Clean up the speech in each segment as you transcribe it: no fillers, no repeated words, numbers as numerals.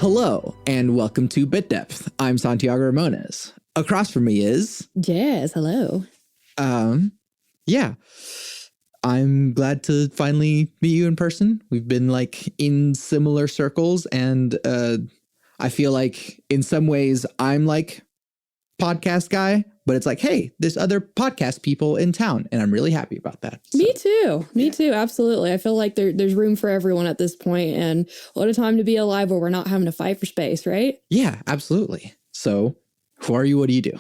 Hello, and welcome to Bit Depth. I'm Santiago Ramones. Across from me is... Jazz, hello. Yeah. I'm glad to finally meet you in person. We've been in similar circles, and I feel like in some ways I'm podcast guy, but it's hey, there's other podcast people in town, and I'm really happy about that. So. Me too. Absolutely. I feel like there's room for everyone at this point, and what a time to be alive where we're not having to fight for space, right? Yeah, absolutely. So who are you? What do you do?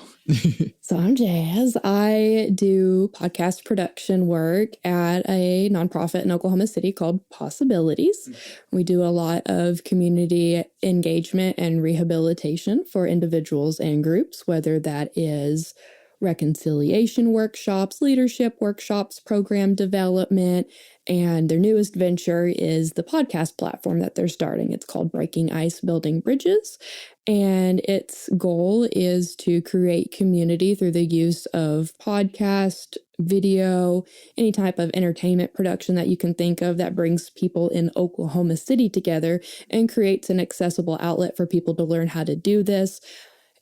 So I'm Jazz. I do podcast production work at a nonprofit in Oklahoma City called Possibilities. We do a lot of community engagement and rehabilitation for individuals and groups, whether that is reconciliation workshops, leadership workshops, program development, and their newest venture is the podcast platform that they're starting. It's called Breaking Ice, Building Bridges, and its goal is to create community through the use of podcast, video, any type of entertainment production that you can think of that brings people in Oklahoma City together and creates an accessible outlet for people to learn how to do this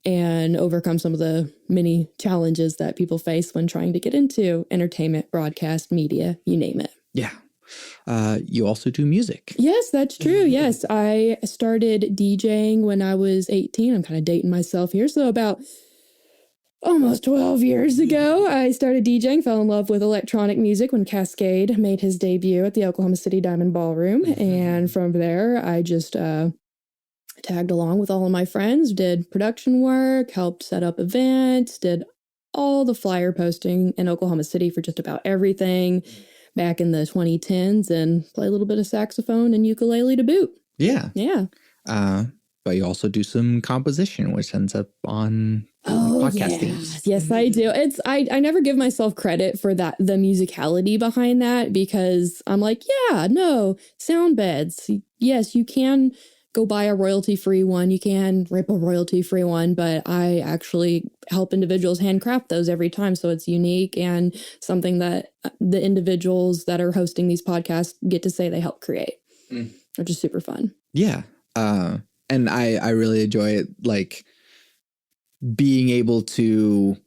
and overcome some of the many challenges that people face when trying to get into entertainment, broadcast, media, you name it. Yeah. You also do music. Yes, that's true. Yes. I started DJing when I was 18. I'm kind of dating myself here. So about almost 12 years ago, I started DJing, fell in love with electronic music when Cascade made his debut at the Oklahoma City Diamond Ballroom. And from there, I just tagged along with all of my friends, did production work, helped set up events, did all the flyer posting in Oklahoma City for just about everything back in the 2010s, and play a little bit of saxophone and ukulele to boot. Yeah. Yeah. But you also do some composition, which ends up on podcast themes. Yes, I do. I never give myself credit for the musicality behind that, because I'm sound beds. Yes, you can go buy a royalty-free one. You can rip a royalty-free one, but I actually help individuals handcraft those every time. So it's unique and something that the individuals that are hosting these podcasts get to say they help create, which is super fun. Yeah. And I really enjoy it, being able to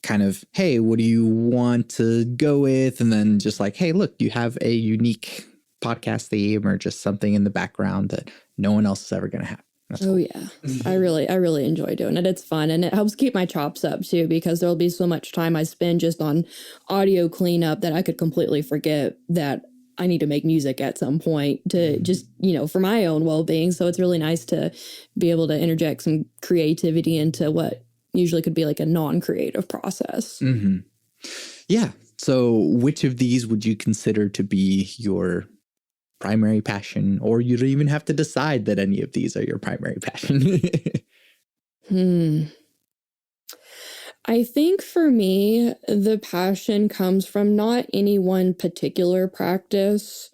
kind of, hey, what do you want to go with? And then just hey, look, you have a unique podcast theme or just something in the background that no one else is ever going to have. That's cool. Yeah. I really enjoy doing it. It's fun, and it helps keep my chops up too, because there'll be so much time I spend just on audio cleanup that I could completely forget that I need to make music at some point to just, for my own well-being. So it's really nice to be able to interject some creativity into what usually could be a non-creative process. Mm-hmm. Yeah. So which of these would you consider to be your primary passion, or you don't even have to decide that any of these are your primary passion? I think for me, the passion comes from not any one particular practice,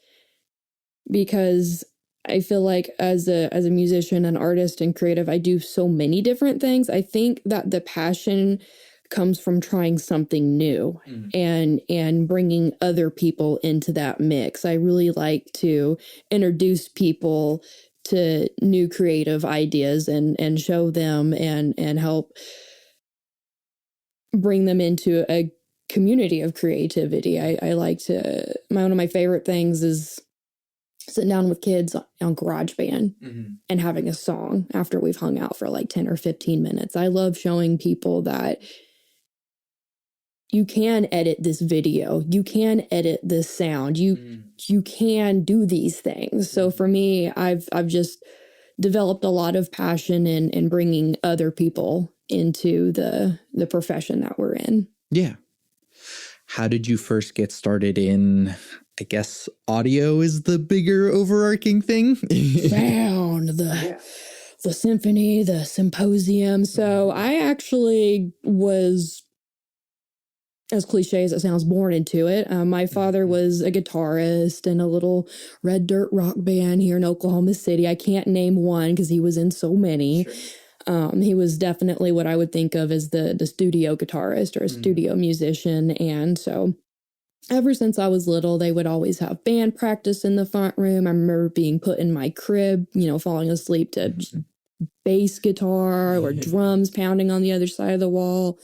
because I feel like as a musician, an artist, and creative, I do so many different things. I think that the passion comes from trying something new and bringing other people into that mix. I really like to introduce people to new creative ideas and show them and help bring them into a community of creativity. I like to, one of my favorite things is sitting down with kids on GarageBand and having a song after we've hung out for 10 or 15 minutes. I love showing people that you can edit this video, you can edit this sound, you can do these things. So for me, I've just developed a lot of passion in bringing other people into the profession that we're in. Yeah. How did you first get started in, I guess, audio is the bigger overarching thing? Sound, the symphony, the symposium. So I actually was, as cliche as it sounds, born into it. My father was a guitarist in a little red dirt rock band here in Oklahoma City. I can't name one because he was in so many. Sure. He was definitely what I would think of as the studio guitarist or a studio musician. And so ever since I was little, they would always have band practice in the front room. I remember being put in my crib, falling asleep to bass guitar or drums pounding on the other side of the wall.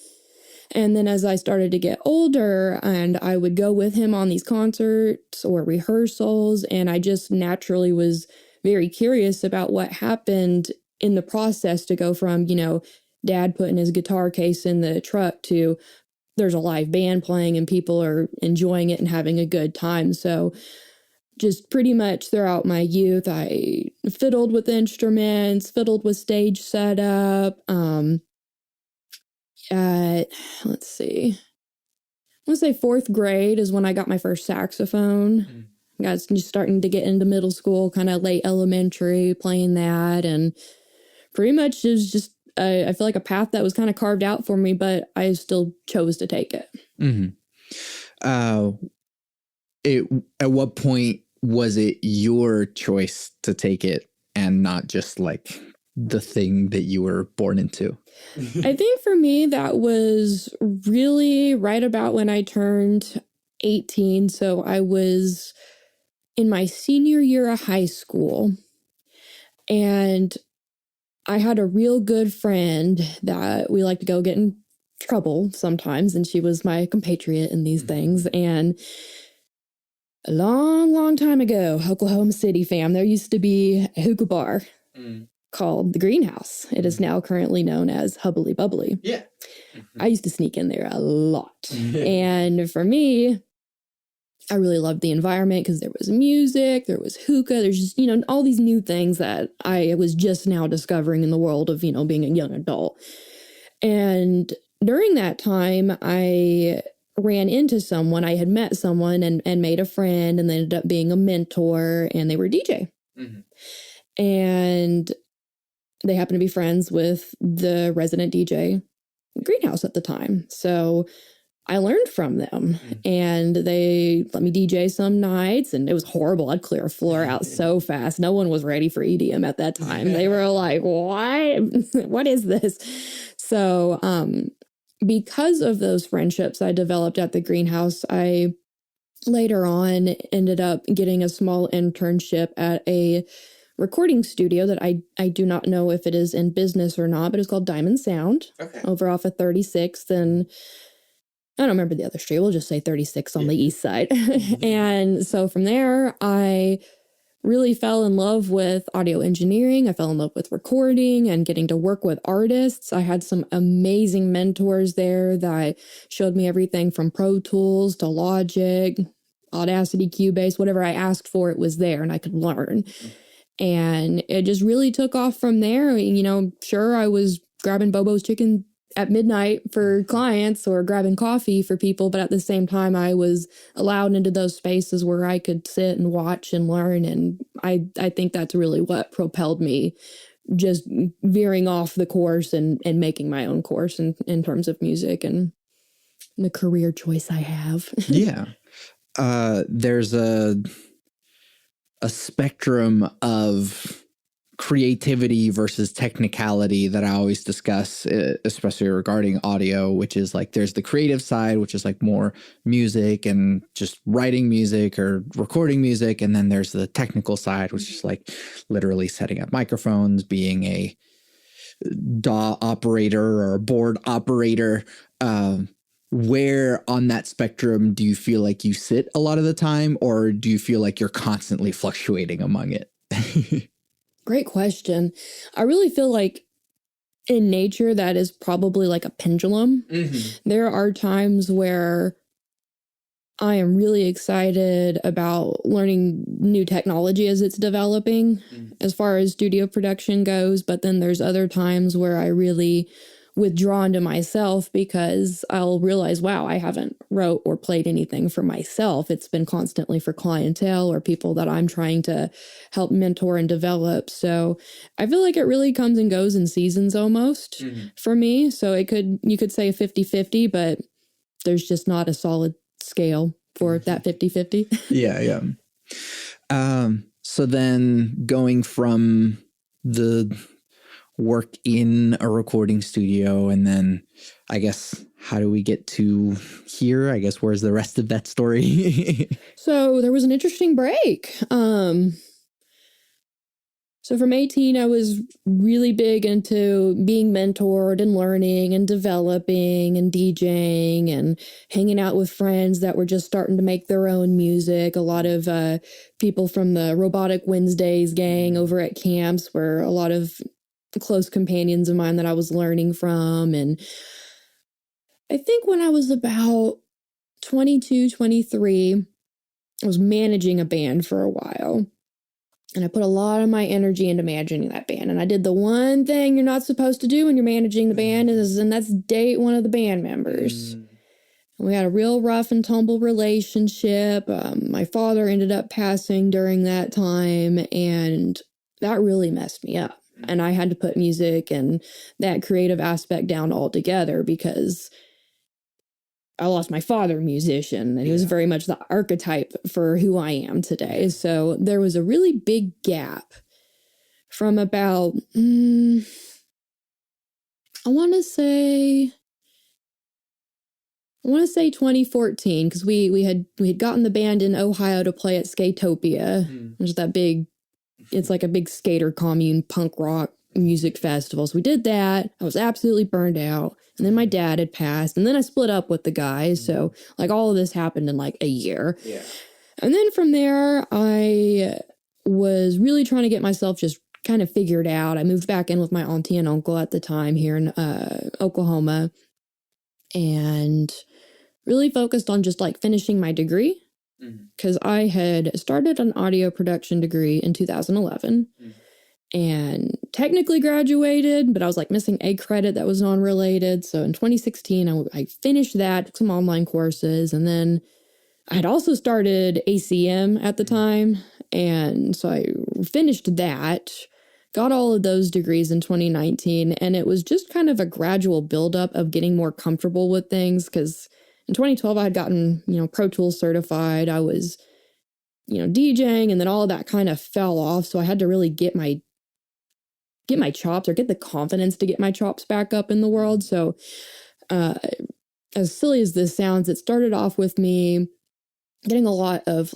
And then as I started to get older, and I would go with him on these concerts or rehearsals, and I just naturally was very curious about what happened in the process to go from, Dad putting his guitar case in the truck to there's a live band playing and people are enjoying it and having a good time. So just pretty much throughout my youth, I fiddled with instruments, fiddled with stage setup. Let's see. I want to say fourth grade is when I got my first saxophone. I was just starting to get into middle school, kind of late elementary, playing that. And pretty much it was just, I feel like a path that was kind of carved out for me, but I still chose to take it. At what point was it your choice to take it and not just like the thing that you were born into? I think for me, that was really right about when I turned 18. So I was in my senior year of high school, and I had a real good friend that we like to go get in trouble sometimes, and she was my compatriot in these things. And a long, long time ago, Oklahoma City fam, there used to be a hookah bar called the Greenhouse. It is now currently known as Hubbly Bubbly. Yeah. I used to sneak in there a lot. And for me, I really loved the environment because there was music, there was hookah, there's just, all these new things that I was just now discovering in the world of, being a young adult. And during that time, I ran into someone, I had met someone and made a friend and then ended up being a mentor, and they were a DJ. And they happened to be friends with the resident DJ Greenhouse at the time. So I learned from them, and they let me DJ some nights, and it was horrible. I'd clear a floor out so fast. No one was ready for EDM at that time. They were like, what? What is this? So because of those friendships I developed at the Greenhouse, I later on ended up getting a small internship at a recording studio that I do not know if it is in business or not, but it's called Diamond Sound over off of 36th. And I don't remember the other street. We'll just say 36 on the east side. And so from there, I really fell in love with audio engineering. I fell in love with recording and getting to work with artists. I had some amazing mentors there that showed me everything from Pro Tools to Logic, Audacity, Cubase, whatever I asked for, it was there and I could learn. And it just really took off from there. Sure, I was grabbing Bobo's chicken at midnight for clients or grabbing coffee for people, but at the same time, I was allowed into those spaces where I could sit and watch and learn. And I think that's really what propelled me, just veering off the course and making my own course in terms of music and the career choice I have. Yeah. There's a spectrum of creativity versus technicality that I always discuss, especially regarding audio, which is like there's the creative side, which is like more music and just writing music or recording music. And then there's the technical side, which is like literally setting up microphones, being a DAW operator or a board operator. Where on that spectrum do you feel like you sit a lot of the time, or do you feel like you're constantly fluctuating among it? Great question. I really feel like in nature, that is probably like a pendulum. There are times where I am really excited about learning new technology as it's developing as far as studio production goes. But then there's other times where I really withdraw into myself because I'll realize, wow, I haven't wrote or played anything for myself. It's been constantly for clientele or people that I'm trying to help mentor and develop. So I feel like it really comes and goes in seasons almost for me. So you could say 50-50, but there's just not a solid scale for that 50-50. Yeah. So then going from the work in a recording studio, and then I guess, how do we get to here? I guess, where's the rest of that story? So there was an interesting break. So from 18, I was really big into being mentored and learning and developing and DJing and hanging out with friends that were just starting to make their own music. A lot of people from the Robotic Wednesdays gang over at camps were a lot of close companions of mine that I was learning from. And I think when I was about 22, 23, I was managing a band for a while. And I put a lot of my energy into managing that band. And I did the one thing you're not supposed to do when you're managing the band, and that's date one of the band members. We had a real rough and tumble relationship. My father ended up passing during that time, and that really messed me up. And I had to put music and that creative aspect down altogether because I lost my father, musician, and he was very much the archetype for who I am today. So there was a really big gap from about, I want to say 2014, because we had gotten the band in Ohio to play at Skatopia, which is that big, it's like a big skater commune punk rock music festival. So we did that. I was absolutely burned out. And then my dad had passed. And then I split up with the guys. So like all of this happened in like a year. Yeah. And then from there, I was really trying to get myself just kind of figured out. I moved back in with my auntie and uncle at the time here in Oklahoma. And really focused on just like finishing my degree. Because I had started an audio production degree in 2011. And technically graduated, but I was like missing a credit that was non-related. So in 2016, I finished that, took some online courses, and then I had also started ACM at the time. And so I finished that, got all of those degrees in 2019. And it was just kind of a gradual buildup of getting more comfortable with things. Because in 2012, I had gotten, Pro Tools certified. I was, DJing, and then all of that kind of fell off. So I had to really get my chops, or get the confidence to get my chops back up in the world. So as silly as this sounds, it started off with me getting a lot of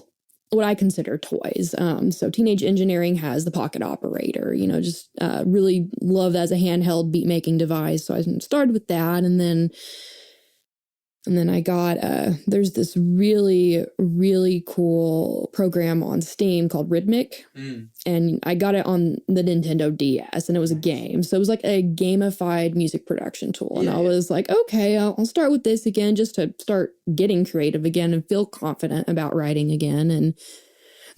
what I consider toys. So Teenage Engineering has the Pocket Operator, just really love that as a handheld beat making device. So I started with that, and then I got, there's this really, really cool program on Steam called Rhythmic. And I got it on the Nintendo DS, and it was a game. So it was like a gamified music production tool. And I was like, okay, I'll start with this again, just to start getting creative again and feel confident about writing again. And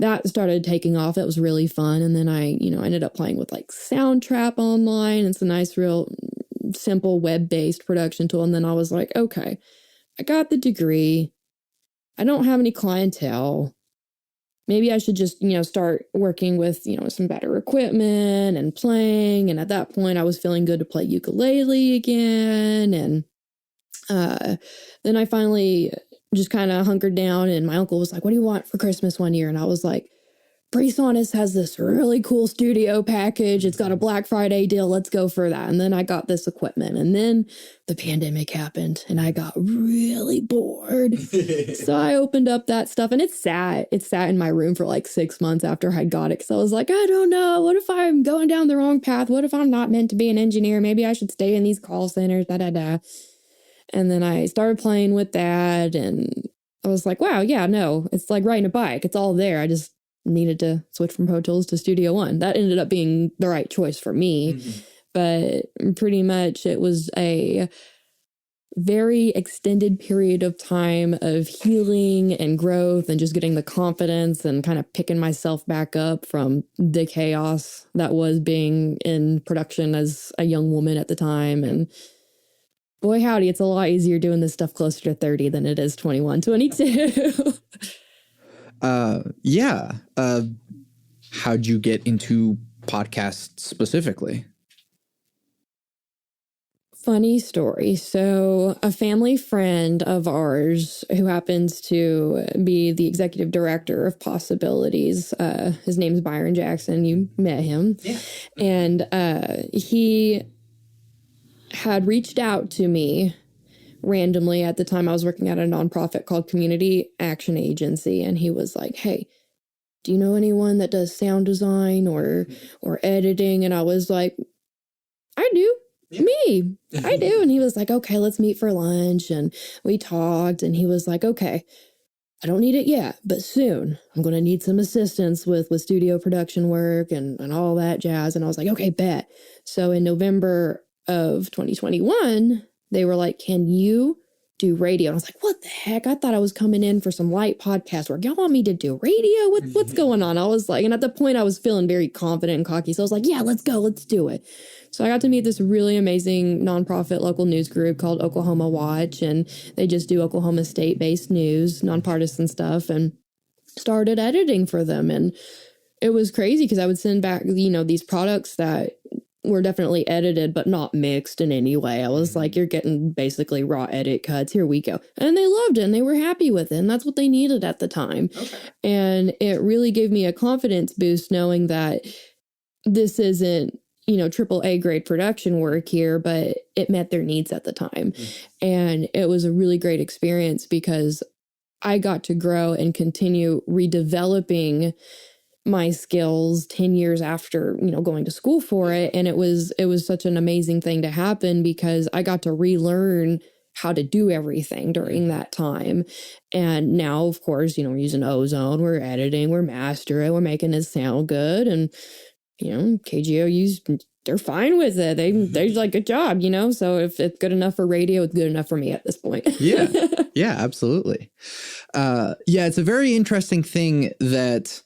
that started taking off. That was really fun. And then I ended up playing with like Soundtrap online. It's a nice, real simple web-based production tool. And then I was like, okay, I got the degree. I don't have any clientele. Maybe I should just, start working with, some better equipment and playing. And at that point, I was feeling good to play ukulele again. And then I finally just kind of hunkered down, and my uncle was like, what do you want for Christmas one year? And I was like, Presonus has this really cool studio package. It's got a Black Friday deal. Let's go for that. And then I got this equipment. And then the pandemic happened, and I got really bored. So I opened up that stuff, and it sat in my room for like 6 months after I got it. Because I was like, I don't know. What if I'm going down the wrong path? What if I'm not meant to be an engineer? Maybe I should stay in these call centers, And then I started playing with that, and I was like, wow, yeah, no, it's like riding a bike. It's all there. I just needed to switch from Pro Tools to Studio One. That ended up being the right choice for me. But pretty much it was a very extended period of time of healing and growth and just getting the confidence and kind of picking myself back up from the chaos that was being in production as a young woman at the time. And boy, howdy, it's a lot easier doing this stuff closer to 30 than it is 21, 22. Yeah. How'd you get into podcasts specifically? Funny story. So a family friend of ours who happens to be the executive director of Possibilities, his name's Byron Jackson. You met him. Yeah. And he had reached out to me randomly at the time I was working at a nonprofit called Community Action Agency. And he was like, hey, do you know anyone that does sound design or editing? And I was like, I do. Yeah. Me. I do. And he was like, okay, let's meet for lunch. And we talked, and he was like, okay, I don't need it yet, but soon I'm going to need some assistance with studio production work and all that jazz. And I was like, okay, bet. So in November of 2021, they were like, can you do radio? And I was like, what the heck? I thought I was coming in for some light podcast work. Y'all want me to do radio? What's going on? I was like, and at the point I was feeling very confident and cocky. So I was like, yeah, let's go. Let's do it. So I got to meet this really amazing nonprofit local news group called Oklahoma Watch. And they just do Oklahoma state-based news, nonpartisan stuff, and started editing for them. And it was crazy because I would send back, these products that were definitely edited, but not mixed in any way. I was like, you're getting basically raw edit cuts. Here we go. And they loved it and they were happy with it. And that's what they needed at the time. Okay. And it really gave me a confidence boost knowing that this isn't, triple A grade production work here, but it met their needs at the time. And it was a really great experience because I got to grow and continue redeveloping my skills 10 years after, going to school for it. And it was such an amazing thing to happen because I got to relearn how to do everything during that time. And now, of course, we're using Ozone, we're editing, we're mastering, we're making it sound good. And, KGOUs, they're fine with it. They're like, good job, So if it's good enough for radio, it's good enough for me at this point. Yeah. Yeah, absolutely. It's a very interesting thing that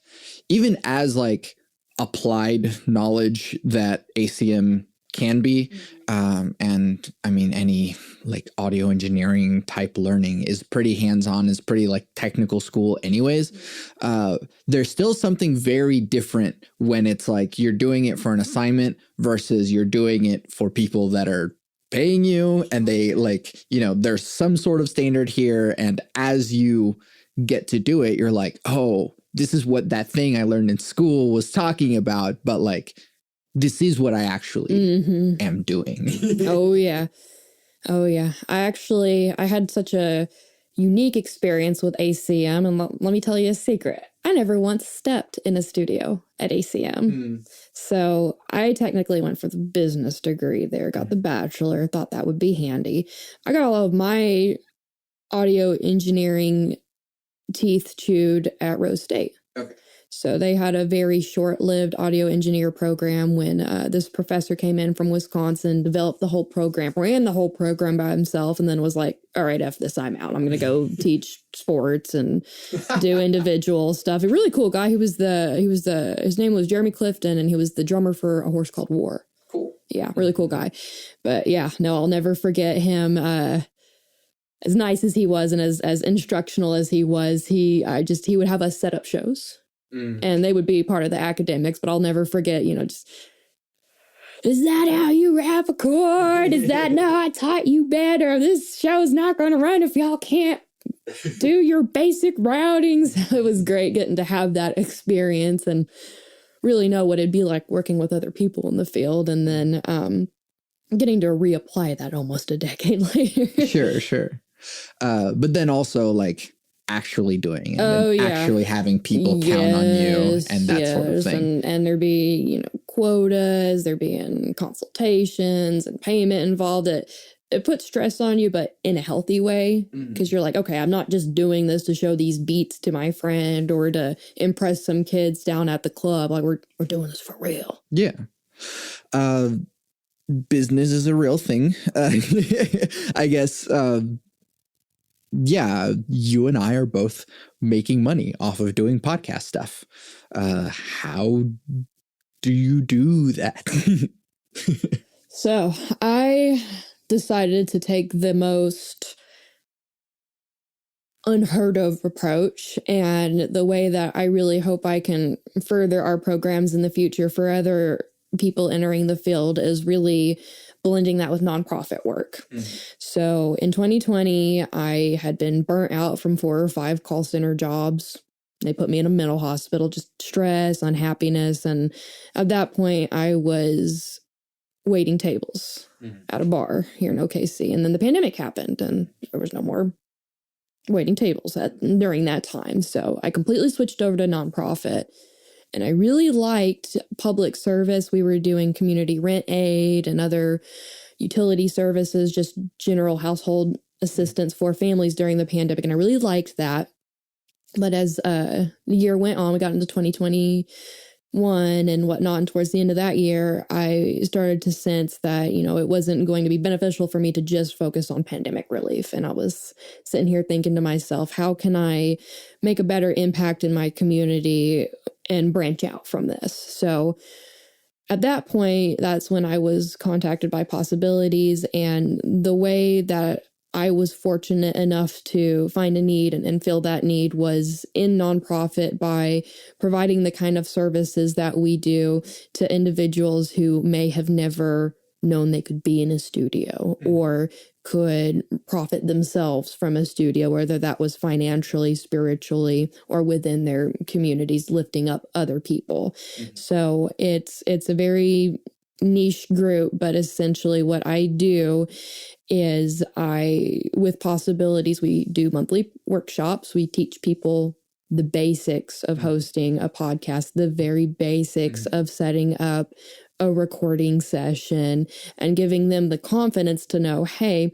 even as like applied knowledge that ACM can be, and I mean, any like audio engineering type learning is pretty hands-on, is pretty like technical school anyways. There's still something very different when it's like you're doing it for an assignment versus you're doing it for people that are paying you and they like, there's some sort of standard here. And as you get to do it, you're like, oh, this is what that thing I learned in school was talking about. But like, this is what I actually am doing. Oh, yeah. I had such a unique experience with ACM. And let me tell you a secret. I never once stepped in a studio at ACM. So I technically went for the business degree there, got the bachelor, thought that would be handy. I got all of my audio engineering teeth chewed at Rose State. Okay. So they had a very short-lived audio engineer program when this professor came in from Wisconsin, developed the whole program, ran the whole program by himself, and then was like, all right, F this, I'm out. I'm going to go teach sports and do individual stuff. A really cool guy. His name was Jeremy Clifton, and he was the drummer for A Horse Called War. Cool. Yeah, really cool guy. But yeah, no, I'll never forget him. As nice as he was and as instructional as he was, he would have us set up shows. And they would be part of the academics, but I'll never forget, is that how you rap a chord? Is that no, I taught you better. This show's not going to run if y'all can't do your basic routings. It was great getting to have that experience and really know what it'd be like working with other people in the field. And then getting to reapply that almost a decade later. Sure. But then also like actually doing it and actually having people count on you and that sort of thing. And there'd be, quotas, there'd be consultations and payment involved. It puts stress on you, but in a healthy way, because you're like, okay, I'm not just doing this to show these beats to my friend or to impress some kids down at the club. Like we're doing this for real. Yeah. Business is a real thing. I guess, you and I are both making money off of doing podcast stuff. How do you do that? So I decided to take the most unheard of approach, and the way that I really hope I can further our programs in the future for other people entering the field is really blending that with nonprofit work. So in 2020, I had been burnt out from 4 or 5 call center jobs. They put me in a mental hospital, just stress, unhappiness. And at that point, I was waiting tables at a bar here in OKC. And then the pandemic happened and there was no more waiting tables during that time. So I completely switched over to nonprofit. And I really liked public service. We were doing community rent aid and other utility services, just general household assistance for families during the pandemic. And I really liked that. But as the year went on, we got into 2021 and whatnot. And towards the end of that year, I started to sense that, it wasn't going to be beneficial for me to just focus on pandemic relief. And I was sitting here thinking to myself, how can I make a better impact in my community and branch out from this? So at that point, that's when I was contacted by Possibilities. And the way that I was fortunate enough to find a need and fill that need was in nonprofit by providing the kind of services that we do to individuals who may have never known they could be in a studio or could profit themselves from a studio, whether that was financially, spiritually, or within their communities, lifting up other people. So it's a very niche group, but essentially what I do is with Possibilities, we do monthly workshops. We teach people the basics of hosting a podcast, the very basics of setting up a recording session and giving them the confidence to know, hey,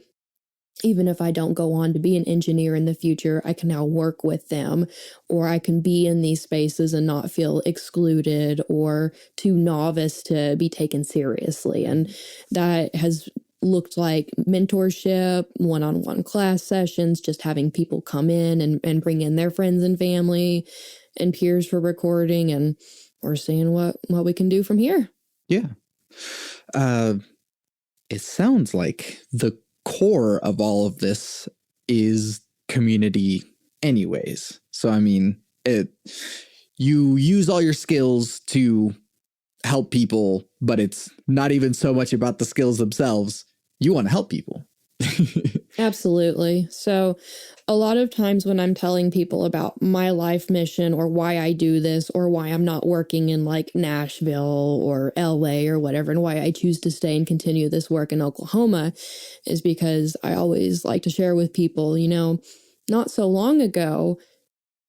even if I don't go on to be an engineer in the future, I can now work with them, or I can be in these spaces and not feel excluded or too novice to be taken seriously. And that has looked like mentorship, one-on-one class sessions, just having people come in and bring in their friends and family and peers for recording, and we're seeing what we can do from here. Yeah. It sounds like the core of all of this is community anyways. So, I mean, you use all your skills to help people, but it's not even so much about the skills themselves. You want to help people. Absolutely. So a lot of times when I'm telling people about my life mission or why I do this or why I'm not working in like Nashville or LA or whatever, and why I choose to stay and continue this work in Oklahoma, is because I always like to share with people, not so long ago,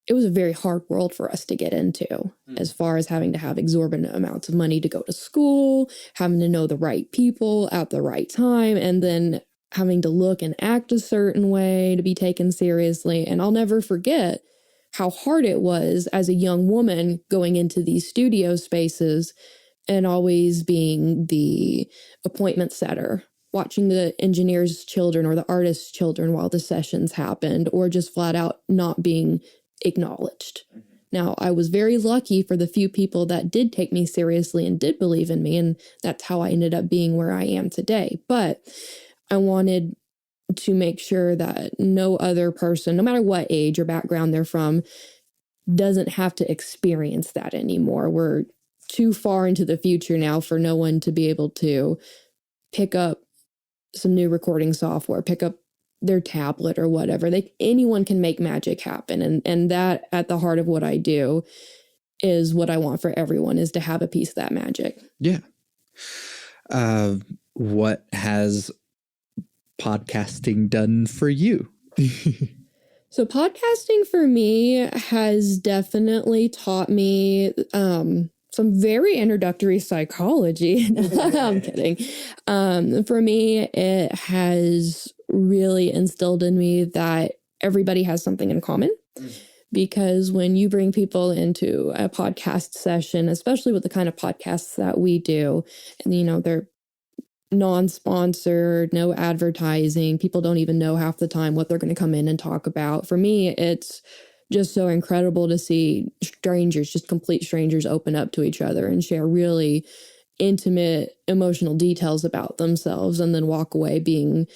it was a very hard world for us to get into, as far as having to have exorbitant amounts of money to go to school, having to know the right people at the right time, and then having to look and act a certain way to be taken seriously. And I'll never forget how hard it was as a young woman going into these studio spaces and always being the appointment setter, watching the engineers' children or the artists' children while the sessions happened, or just flat out not being acknowledged. Now, I was very lucky for the few people that did take me seriously and did believe in me, and that's how I ended up being where I am today. But I wanted to make sure that no other person, no matter what age or background they're from, doesn't have to experience that anymore. We're too far into the future now for no one to be able to pick up some new recording software, pick up their tablet or whatever. Anyone can make magic happen. And that, at the heart of what I do, is what I want for everyone, is to have a piece of that magic. Yeah. What has podcasting done for you? So podcasting for me has definitely taught me some very introductory psychology. I'm kidding. For me, it has really instilled in me that everybody has something in common. Because when you bring people into a podcast session, especially with the kind of podcasts that we do, and they're non-sponsored, no advertising, people don't even know half the time what they're going to come in and talk about. For me, it's just so incredible to see strangers, just complete strangers, open up to each other and share really intimate, emotional details about themselves, and then walk away being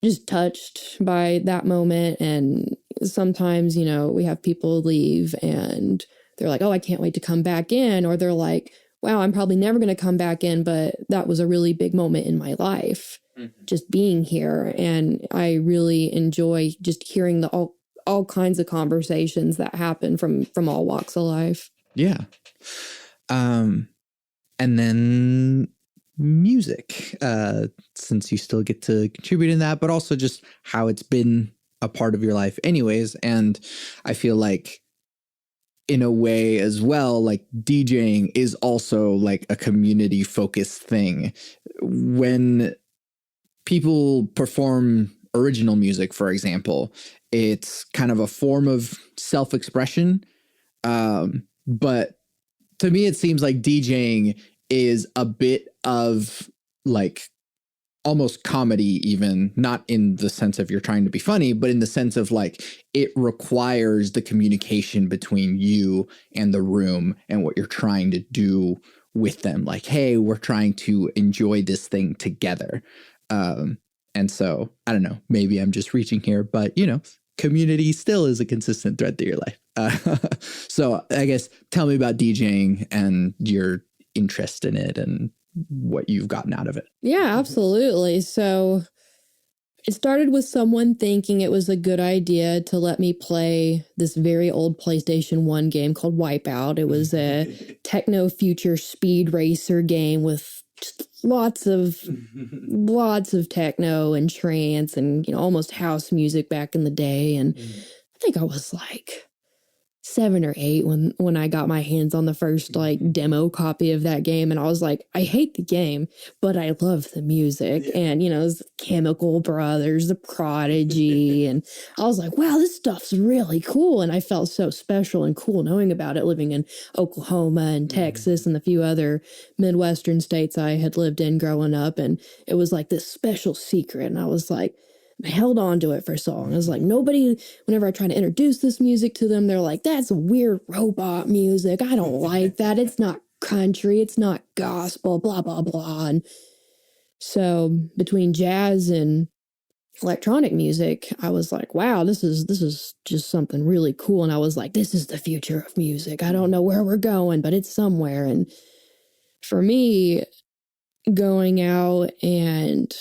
just touched by that moment. And sometimes, we have people leave and they're like, oh, I can't wait to come back in. Or they're like, wow, I'm probably never going to come back in, but that was a really big moment in my life, just being here. And I really enjoy just hearing all kinds of conversations that happen from all walks of life. Yeah. And then music, since you still get to contribute in that, but also just how it's been a part of your life anyways. And I feel like in a way as well, like DJing is also like a community focused thing. When people perform original music, for example, it's kind of a form of self-expression. But to me, it seems like DJing is a bit of like almost comedy, even not in the sense of you're trying to be funny, but in the sense of like it requires the communication between you and the room and what you're trying to do with them. Like, hey, we're trying to enjoy this thing together. And so I don't know, maybe I'm just reaching here, but you know, community still is a consistent thread through your life. So I guess tell me about DJing and your interest in it and what you've gotten out of it. Yeah, absolutely. So it started with someone thinking it was a good idea to let me play this very old PlayStation 1 game called Wipeout. It was a techno future speed racer game with just lots of techno and trance and, you know, almost house music back in the day. And I think I was like 7 or 8 when I got my hands on the first like demo copy of that game, and I was like, I hate the game, but I love the music. And you know, the Chemical Brothers, the Prodigy, and I was like, wow, this stuff's really cool. And I felt so special and cool knowing about it, living in Oklahoma and Texas and the few other Midwestern states I had lived in growing up, and it was like this special secret. And I was like, I held on to it for so long. I was like, nobody, whenever I try to introduce this music to them, they're like, that's weird robot music. I don't like that. It's not country. It's not gospel, blah, blah, blah. And so between jazz and electronic music, I was like, wow, this is just something really cool. And I was like, this is the future of music. I don't know where we're going, but it's somewhere. And for me, going out and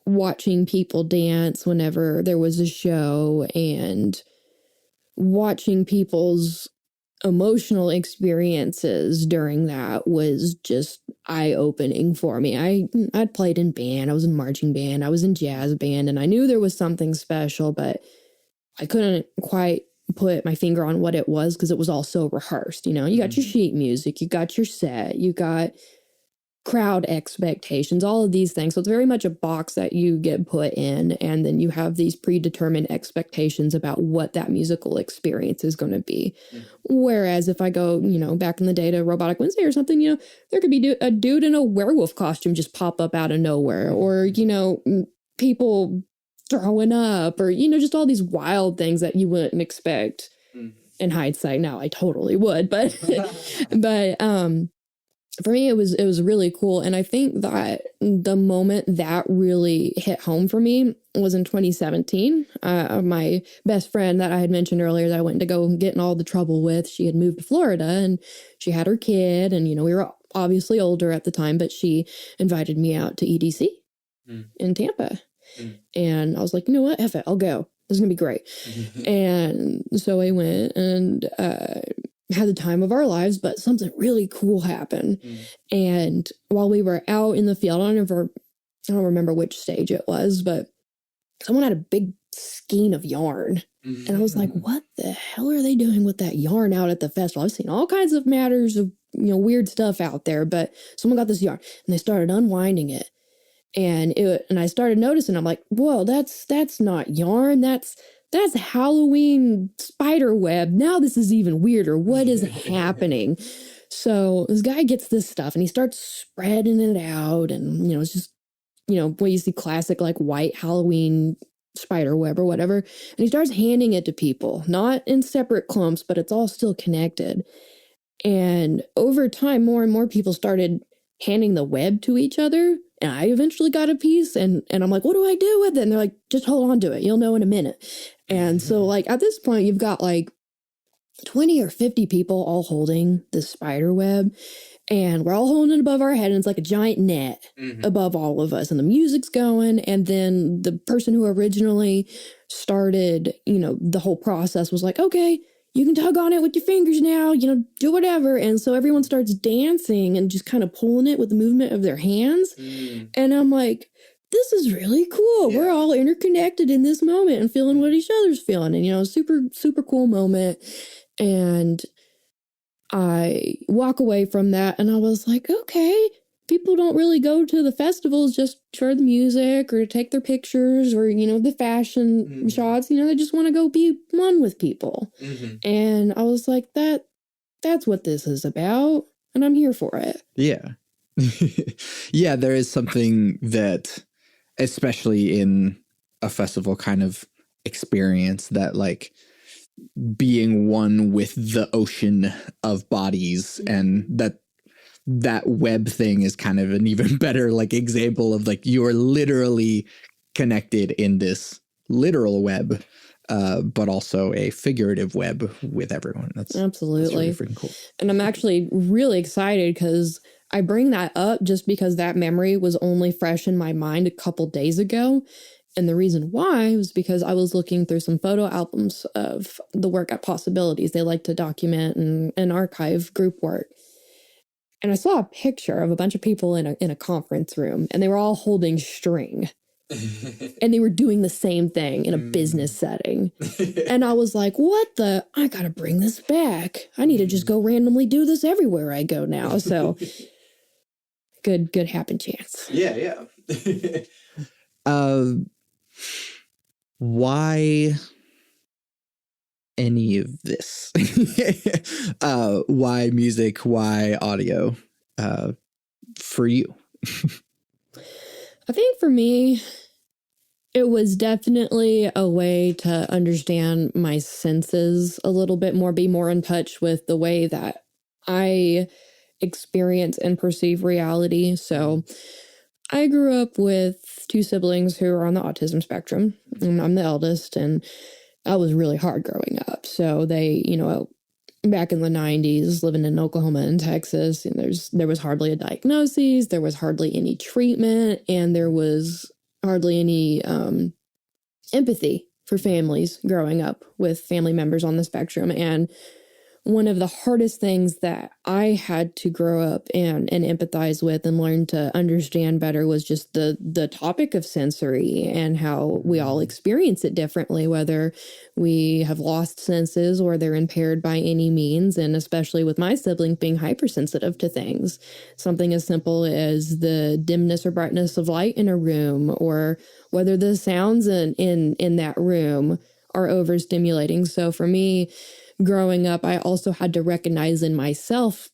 watching people dance whenever there was a show and watching people's emotional experiences during that was just eye-opening for me. I'd played in band, I was in marching band, I was in jazz band, and I knew there was something special, but I couldn't quite put my finger on what it was because it was all so rehearsed. You know, you got your sheet music, you got your set, you got crowd expectations, all of these things. So it's very much a box that you get put in, and then you have these predetermined expectations about what that musical experience is going to be. Whereas if I go, you know, back in the day to Robotic Wednesday or something, you know, there could be a dude in a werewolf costume just pop up out of nowhere, or, you know, people throwing up, or, you know, just all these wild things that you wouldn't expect in hindsight. Now I totally would, but for me, it was really cool. And I think that the moment that really hit home for me was in 2017. My best friend that I had mentioned earlier that I went to go get in all the trouble with, she had moved to Florida and she had her kid. And, you know, we were obviously older at the time, but she invited me out to EDC in Tampa. And I was like, you know what? F it, I'll go. This is going to be great. And so I went and had the time of our lives, but something really cool happened. And while we were out in the field, I don't remember which stage it was, but someone had a big skein of yarn. And I was like, what the hell are they doing with that yarn out at the festival? I've seen all kinds of matters of, you know, weird stuff out there, but someone got this yarn and they started unwinding it. And I started noticing, I'm like, whoa, that's not yarn. That's Halloween spider web. Now this is even weirder. What is happening? So this guy gets this stuff and he starts spreading it out. And, you know, it's just, you know, what you see classic, like white Halloween spider web or whatever. And he starts handing it to people, not in separate clumps, but it's all still connected. And over time, more and more people started handing the web to each other. And I eventually got a piece and I'm like, what do I do with it? And they're like, just hold on to it. You'll know in a minute. And so like at this point, you've got like 20 or 50 people all holding this spider web. And we're all holding it above our head. And it's like a giant net above all of us. And the music's going. And then the person who originally started, you know, the whole process was like, okay, you can tug on it with your fingers now, do whatever. And so everyone starts dancing and just kind of pulling it with the movement of their hands. And I'm like, this is really cool. Yeah. We're all interconnected in this moment and feeling what each other's feeling. And, super, super cool moment. And I walk away from that and I was like, okay, people don't really go to the festivals just for the music or take their pictures or, the fashion shots. They just want to go be one with people. And I was like, that's what this is about. And I'm here for it. Yeah. Yeah, there is something that, especially in a festival kind of experience, that like being one with the ocean of bodies, and that web thing is kind of an even better like example of like you're literally connected in this literal web, but also a figurative web with everyone. That's absolutely that's really freaking cool. And I'm actually really excited because I bring that up just because that memory was only fresh in my mind a couple days ago. And the reason why was because I was looking through some photo albums of the work at Possibilities. They like to document and archive group work. And I saw a picture of a bunch of people in a conference room, and they were all holding string. And they were doing the same thing in a business setting. And I was like, I gotta bring this back. I need to just go randomly do this everywhere I go now. So good happen chance. Yeah. Why any of this? Why music? Why audio? For you? I think for me, it was definitely a way to understand my senses a little bit more, be more in touch with the way that I experience and perceive reality. So I grew up with two siblings who are on the autism spectrum, and I'm the eldest, and that was really hard growing up. So they, back in the 90s, living in Oklahoma and Texas, and there was hardly a diagnosis, there was hardly any treatment, and there was hardly any empathy for families growing up with family members on the spectrum. And one of the hardest things that I had to grow up and empathize with and learn to understand better was just the topic of sensory and how we all experience it differently, whether we have lost senses or they're impaired by any means. And especially with my siblings being hypersensitive to things, something as simple as the dimness or brightness of light in a room, or whether the sounds in that room are overstimulating. So for me, growing up, I also had to recognize in myself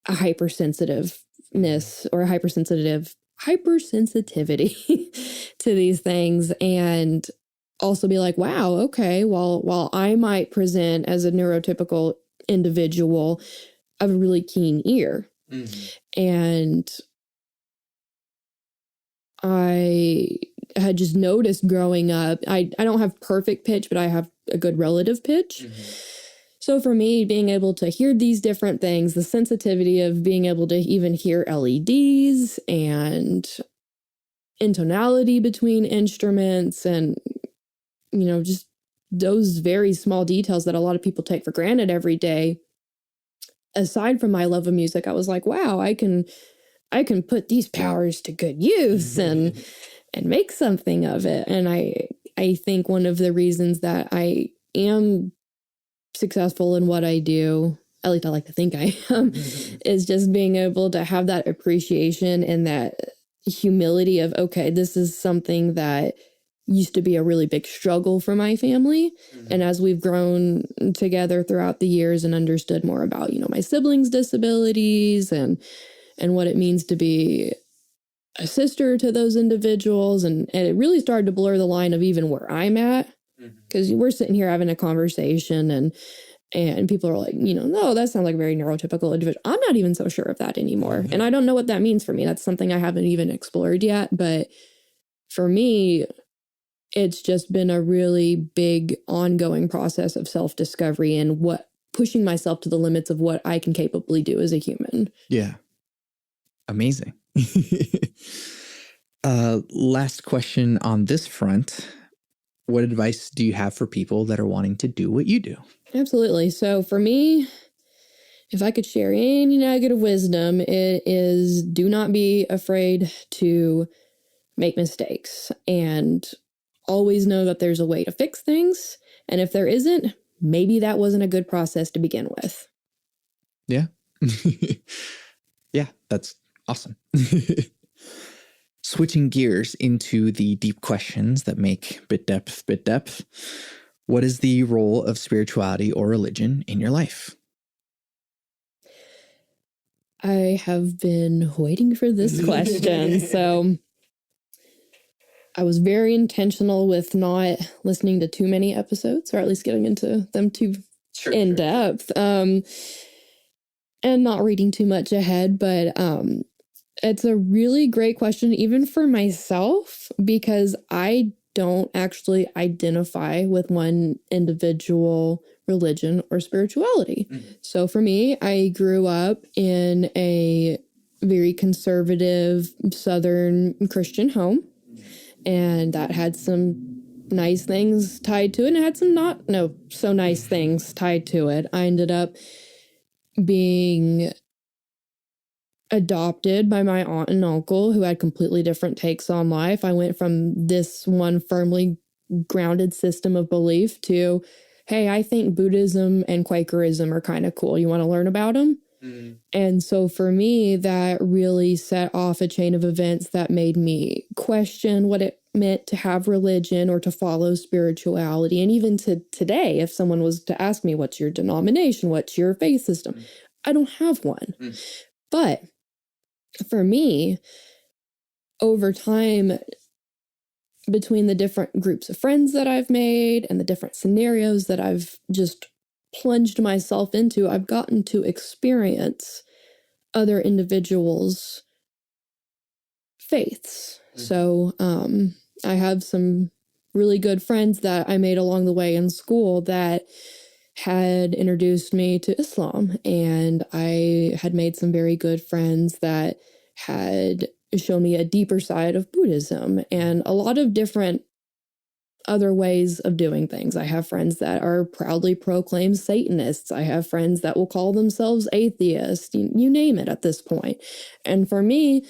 a hypersensitiveness or hypersensitivity to these things, and also be like, wow, okay, well, while I might present as a neurotypical individual, I have a really keen ear. And I had just noticed growing up, I don't have perfect pitch, but I have a good relative pitch. So for me, being able to hear these different things, the sensitivity of being able to even hear LEDs and intonality between instruments and, just those very small details that a lot of people take for granted every day. Aside from my love of music, I was like, wow, I can put these powers to good use and make something of it. And I think one of the reasons that I am successful in what I do, at least I like to think I am, is just being able to have that appreciation and that humility of, okay, this is something that used to be a really big struggle for my family. And as we've grown together throughout the years and understood more about, my siblings' disabilities and what it means to be a sister to those individuals. And it really started to blur the line of even where I'm at. Because we're sitting here having a conversation and people are like, no, that sounds like a very neurotypical individual. I'm not even so sure of that anymore. And I don't know what that means for me. That's something I haven't even explored yet. But for me, it's just been a really big ongoing process of self-discovery and pushing myself to the limits of what I can capably do as a human. Yeah. Amazing. Last question on this front. what advice do you have for people that are wanting to do what you do? Absolutely. So for me, if I could share any nugget of wisdom, it is do not be afraid to make mistakes and always know that there's a way to fix things. And if there isn't, maybe that wasn't a good process to begin with. Yeah. Yeah, that's awesome. Switching gears into the deep questions that make bit depth. What is the role of spirituality or religion in your life? I have been waiting for this question. So I was very intentional with not listening to too many episodes, or at least getting into them too in depth, and not reading too much ahead. But it's a really great question, even for myself, because I don't actually identify with one individual religion or spirituality. Mm-hmm. So for me, I grew up in a very conservative Southern Christian home, and that had some nice things tied to it, and it had some not so nice things tied to it. I ended up being adopted by my aunt and uncle who had completely different takes on life. I went from this one firmly grounded system of belief to, hey, I think Buddhism and Quakerism are kind of cool. You want to learn about them? Mm-hmm. And so for me, that really set off a chain of events that made me question what it meant to have religion or to follow spirituality. And even to today, if someone was to ask me, what's your denomination? What's your faith system? Mm-hmm. I don't have one. Mm-hmm. But for me, over time, between the different groups of friends that I've made and the different scenarios that I've just plunged myself into, I've gotten to experience other individuals' faiths. Mm-hmm. So I have some really good friends that I made along the way in school that had introduced me to Islam, and I had made some very good friends that had shown me a deeper side of Buddhism and a lot of different other ways of doing things. I have friends that are proudly proclaimed Satanists. I have friends that will call themselves atheists, you name it at this point. And for me,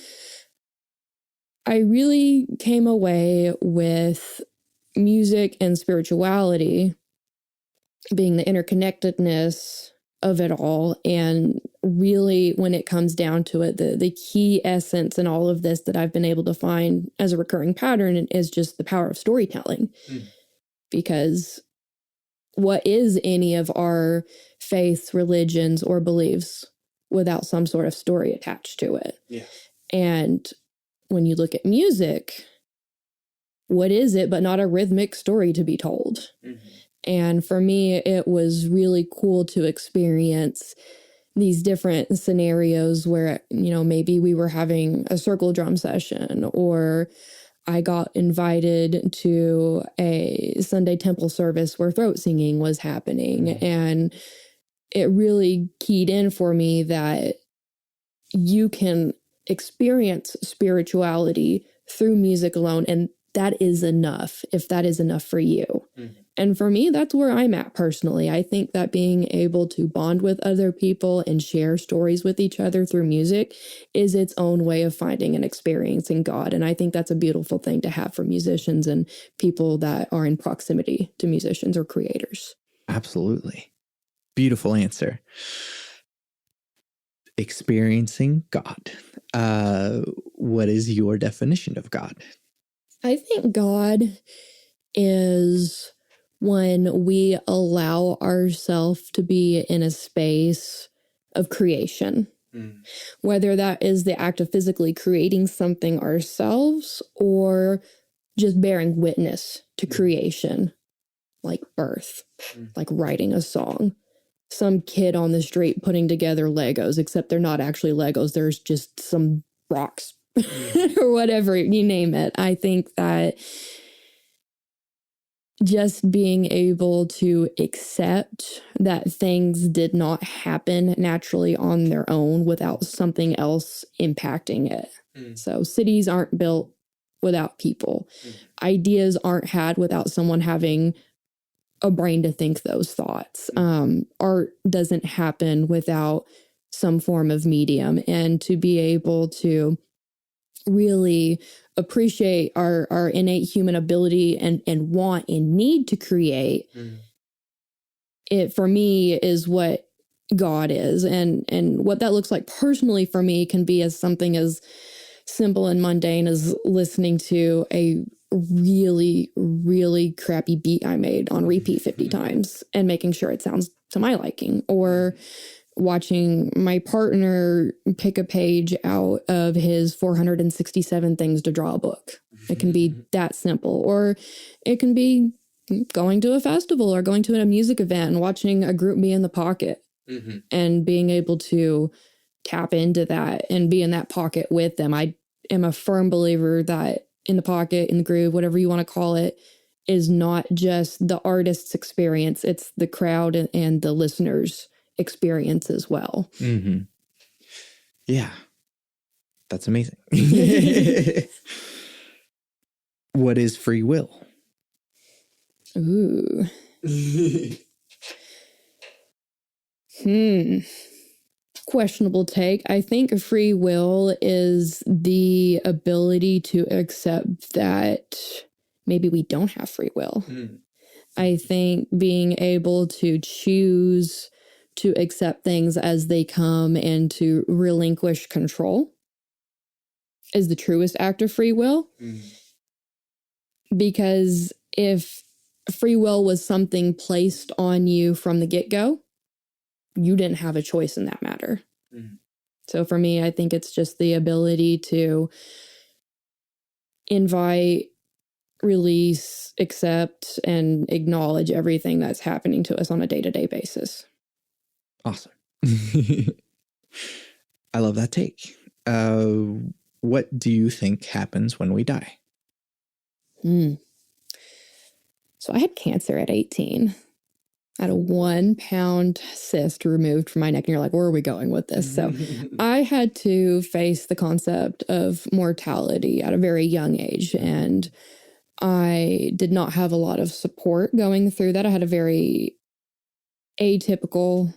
I really came away with music and spirituality being the interconnectedness of it all. And really, when it comes down to it, the key essence in all of this that I've been able to find as a recurring pattern is just the power of storytelling. Mm. Because what is any of our faiths, religions, or beliefs without some sort of story attached to it? Yeah. And when you look at music, what is it but not a rhythmic story to be told? Mm-hmm. And for me, it was really cool to experience these different scenarios where, maybe we were having a circle drum session, or I got invited to a Sunday temple service where throat singing was happening. Mm-hmm. And it really keyed in for me that you can experience spirituality through music alone, and that is enough, if that is enough for you. Mm-hmm. And for me, that's where I'm at personally. I think that being able to bond with other people and share stories with each other through music is its own way of finding and experiencing God. And I think that's a beautiful thing to have for musicians and people that are in proximity to musicians or creators. Absolutely. Beautiful answer. Experiencing God. What is your definition of God? I think God is when we allow ourselves to be in a space of creation, whether that is the act of physically creating something ourselves or just bearing witness to creation, like birth, like writing a song, some kid on the street putting together Legos, except they're not actually Legos. There's just some rocks or whatever, you name it. I think that just being able to accept that things did not happen naturally on their own without something else impacting it. So cities aren't built without people. Ideas aren't had without someone having a brain to think those thoughts. Art doesn't happen without some form of medium. And to be able to really appreciate our innate human ability and want and need to create, it for me is what God is. And what that looks like personally for me can be as something as simple and mundane as listening to a really, really crappy beat I made on repeat 50 times and making sure it sounds to my liking, or watching my partner pick a page out of his 467 things to draw a book. It can be that simple, or it can be going to a festival or going to a music event and watching a group be in the pocket and being able to tap into that and be in that pocket with them. I am a firm believer that in the pocket, in the groove, whatever you want to call it, is not just the artist's experience. It's the crowd and the listener's experience as well. Yeah. That's amazing. What is free will? Ooh. Questionable take. I think free will is the ability to accept that maybe we don't have free will. I think being able to choose to accept things as they come and to relinquish control is the truest act of free will. Because if free will was something placed on you from the get-go, you didn't have a choice in that matter. So for me, I think it's just the ability to invite, release, accept, and acknowledge everything that's happening to us on a day-to-day basis. Awesome. I love that take. What do you think happens when we die? So I had cancer at 18. I had a 1-pound cyst removed from my neck. And you're like, where are we going with this? So I had to face the concept of mortality at a very young age. And I did not have a lot of support going through that. I had a very atypical